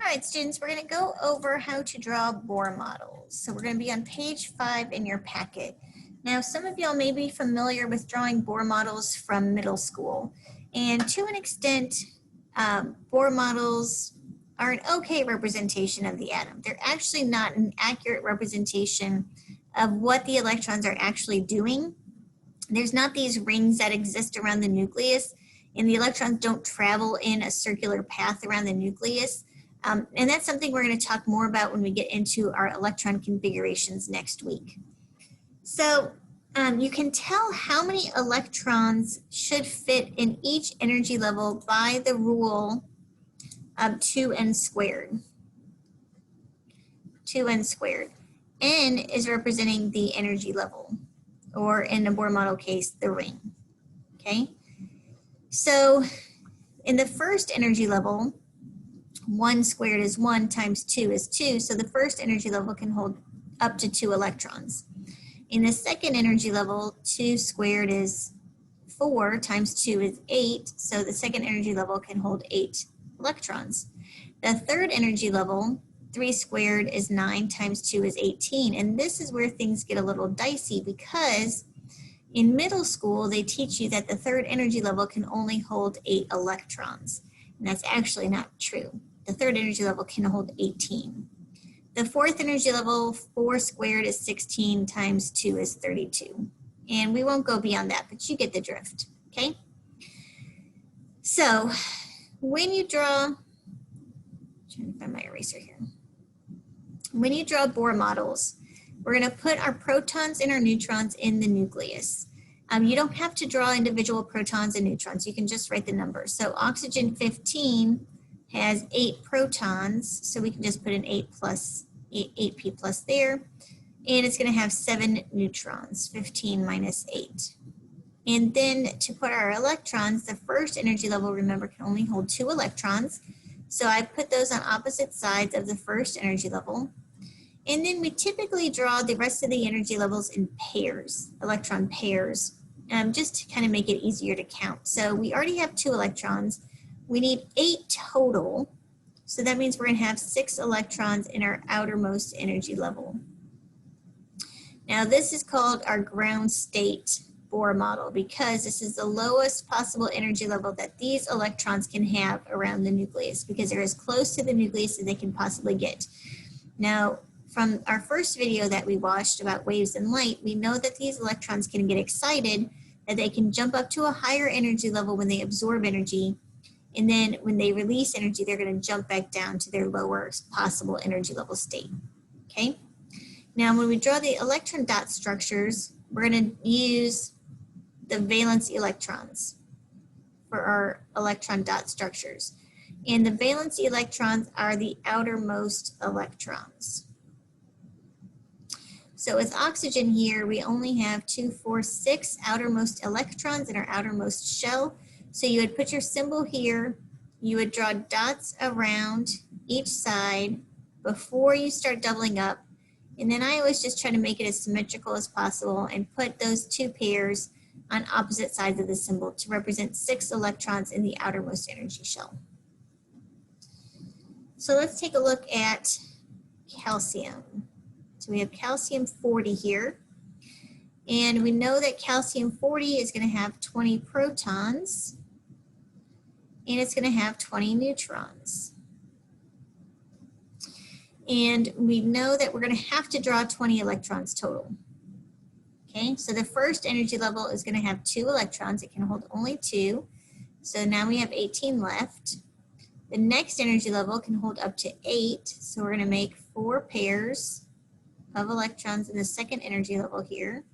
All right, students, we're going to go over how to draw Bohr models. So we're going to be on page 5 in your packet. Now, some of y'all may be familiar with drawing Bohr models from middle school. And to an extent, Bohr models are an okay representation of the atom. They're actually not an accurate representation of what the electrons are actually doing. There's not these rings that exist around the nucleus, and the electrons don't travel in a circular path around the nucleus. And that's something we're going to talk more about when we get into our electron configurations next week. So you can tell how many electrons should fit in each energy level by the rule of 2n squared. 2n squared. N is representing the energy level, or in the Bohr model case, the ring. Okay? So in the first energy level, 1 squared is 1 times 2 is 2, so the first energy level can hold up to 2 electrons. In the second energy level, 2 squared is 4 times 2 is 8, so the second energy level can hold 8 electrons. The third energy level, 3 squared is 9 times 2 is 18, and this is where things get a little dicey because in middle school, they teach you that the third energy level can only hold 8 electrons, and that's actually not true. The third energy level can hold 18. The fourth energy level, 4 squared is 16 times 2 is 32. And we won't go beyond that, but you get the drift, okay? So when you draw, I'm trying to find my eraser here. When you draw Bohr models, we're going to put our protons and our neutrons in the nucleus. You don't have to draw individual protons and neutrons. You can just write the numbers. So oxygen 15 has 8 protons, so we can just put an 8p plus there, and it's going to have 7 neutrons, 15 minus 8. And then to put our electrons, the first energy level, remember, can only hold 2 electrons, so I put those on opposite sides of the first energy level. And then we typically draw the rest of the energy levels in pairs, electron pairs, just to kind of make it easier to count. So we already have 2 electrons. We need 8 total, so that means we're going to have 6 electrons in our outermost energy level. Now this is called our ground state Bohr model because this is the lowest possible energy level that these electrons can have around the nucleus because they're as close to the nucleus as they can possibly get. Now, from our first video that we watched about waves and light, we know that these electrons can get excited, that they can jump up to a higher energy level when they absorb energy. And then when they release energy, they're going to jump back down to their lower possible energy level state, okay? Now, when we draw the electron dot structures, we're going to use the valence electrons for our electron dot structures. And the valence electrons are the outermost electrons. So with oxygen here, we only have 2, 4, 6 outermost electrons in our outermost shell. So you would put your symbol here, you would draw dots around each side before you start doubling up. And then I always just try to make it as symmetrical as possible and put those 2 pairs on opposite sides of the symbol to represent 6 electrons in the outermost energy shell. So let's take a look at calcium. So we have calcium 40 here. And we know that calcium 40 is going to have 20 protons. And it's going to have 20 neutrons. And we know that we're going to have to draw 20 electrons total. Okay, so the first energy level is going to have 2 electrons. It can hold only 2. So now we have 18 left. The next energy level can hold up to 8. So we're going to make 4 pairs of electrons in the second energy level here.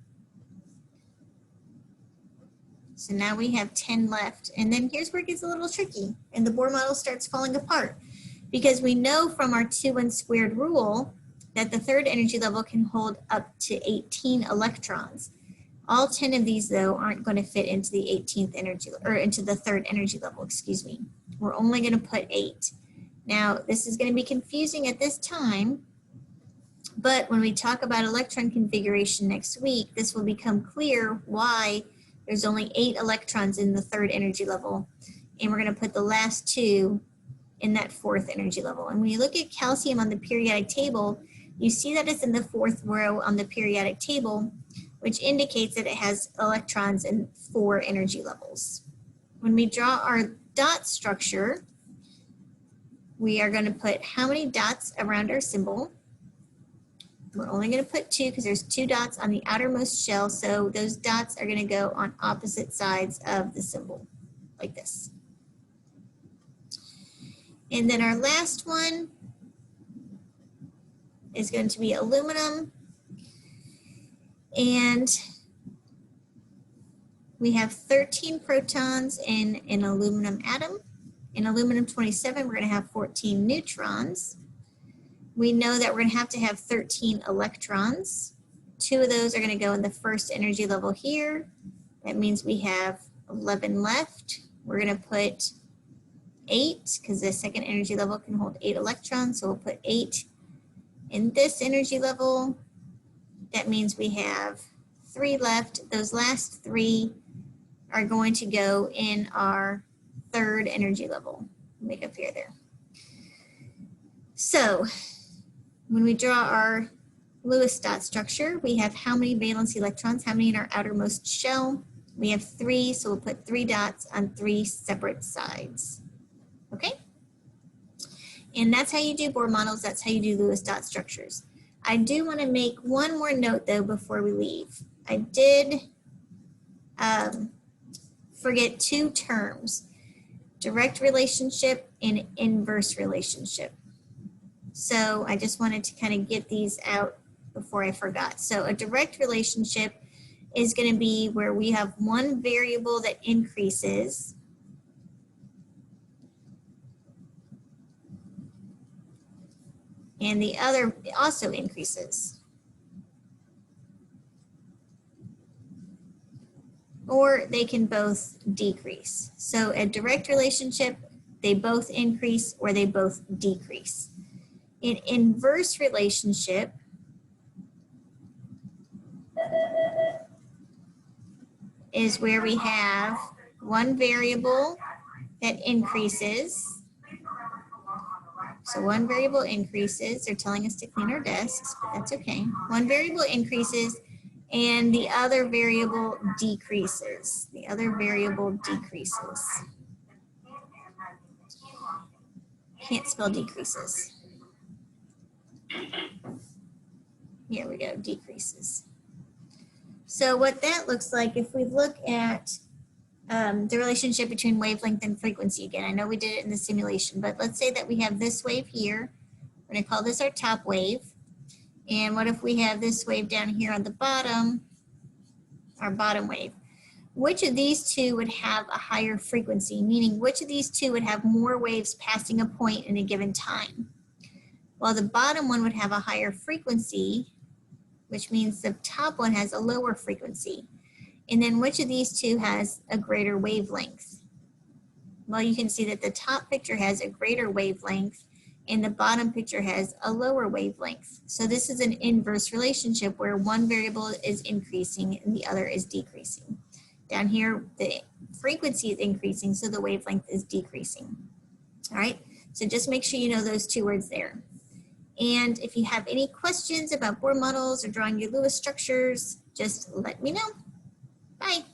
So now we have 10 left. And then here's where it gets a little tricky and the Bohr model starts falling apart because we know from our 2n squared rule that the third energy level can hold up to 18 electrons. All 10 of these though aren't going to fit into the 18th energy, or into the third energy level, excuse me. We're only going to put 8. Now this is going to be confusing at this time, but when we talk about electron configuration next week, this will become clear why there's only 8 electrons in the third energy level, and we're going to put the last 2 in that 4th energy level. And when you look at calcium on the periodic table, you see that it's in the 4th row on the periodic table, which indicates that it has electrons in 4 energy levels. When we draw our dot structure, we are going to put how many dots around our symbol. We're only going to put 2 because there's 2 dots on the outermost shell, so those dots are going to go on opposite sides of the symbol, like this. And then our last one is going to be aluminum. And we have 13 protons in an aluminum atom. In aluminum 27, we're going to have 14 neutrons. We know that we're going to have 13 electrons. 2 of those are going to go in the 1st energy level here. That means we have 11 left. We're going to put 8 because the 2nd energy level can hold 8 electrons. So we'll put 8 in this energy level. That means we have 3 left. Those last 3 are going to go in our 3rd energy level. Make a pair there. So when we draw our Lewis dot structure, we have how many valence electrons, how many in our outermost shell? We have 3, so we'll put 3 dots on 3 separate sides. Okay? And that's how you do Bohr models. That's how you do Lewis dot structures. I do want to make one more note though before we leave. I did forget 2 terms, direct relationship and inverse relationship. So I just wanted to kind of get these out before I forgot. So a direct relationship is going to be where we have one variable that increases and the other also increases. Or they can both decrease. So a direct relationship, they both increase or they both decrease. An inverse relationship is where we have one variable that increases. So one variable increases. They're telling us to clean our desks, but that's okay. One variable increases and the other variable decreases. The other variable decreases. Can't spell decreases. Here we go, decreases. So what that looks like, if we look at the relationship between wavelength and frequency again, I know we did it in the simulation, but let's say that we have this wave here. We're going to call this our top wave. And what if we have this wave down here on the bottom, our bottom wave? Which of these 2 would have a higher frequency? Meaning, which of these 2 would have more waves passing a point in a given time? Well, the bottom one would have a higher frequency, which means the top one has a lower frequency. And then which of these 2 has a greater wavelength? Well, you can see that the top picture has a greater wavelength and the bottom picture has a lower wavelength. So this is an inverse relationship where one variable is increasing and the other is decreasing. Down here, the frequency is increasing, so the wavelength is decreasing. All right, so just make sure you know those 2 words there. And if you have any questions about Bohr models or drawing your Lewis structures, just let me know. Bye.